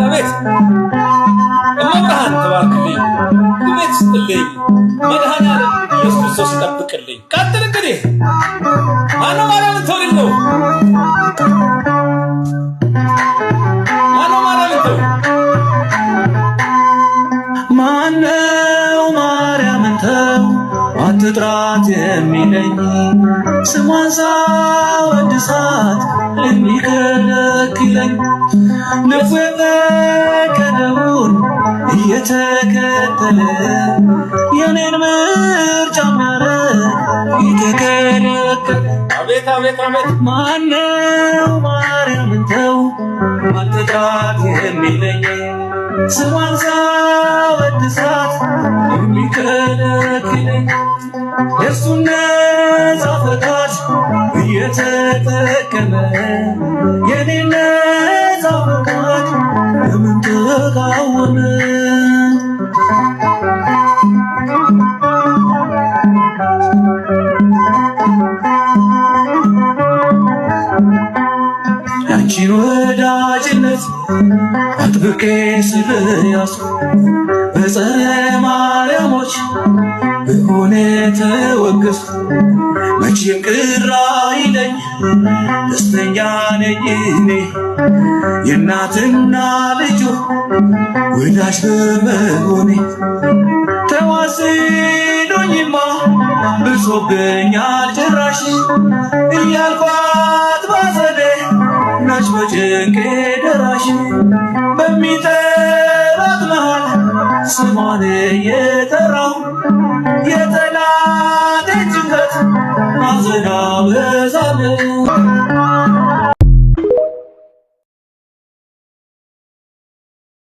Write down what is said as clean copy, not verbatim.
አቤት እመብርሃን ተባርክልኝ ቤት ስትልኝ መድኃኔዓለም ኢየሱስ ክርስቶስ ይጠብቅልኝ። ቀጥል እንግዲህ ማነው ማርያምን ተወልድ ነው? ማነው ማርያምን ተው? ማነው ማርያምን ተው አትጥራት የሚለኝ ስሟን ሳወድሳት የሚከለክለኝ ልቡ የፈቀደውን እየተከተለ የኔን ምርጫ የሚያረግ የተከለከለ አቤት አቤት አቤት ማነው ማርያምን ተው አትጥራት የሚለኝ ስሟን ሳወድሳት የሚከለክለኝ የእሱን ነፃ ፈቃድ እየተጠቀመ የኔን ነፃ ፈቃድ ለምን ተቃወመ? ያንቺን ወዳጅነት አጥብቄ ስለያዝኩ በጸረ ማርያሞች በሆነ ተወገዝኩ። መቼም ቅር አይለኝ ደስተኛ ነኝ እኔ የእናትና ልጁ ወዳጅ በመሆኔ። ተዋስዶኝማ ብሶብኛል ጭራሽ እያልኳት ባዘኔ ናች በጭንቄ ደራሽ በሚጠራት መሃል ስሟን እየጠራው የጠላቴን ጭንቀት ማዘን አበዛለሁ።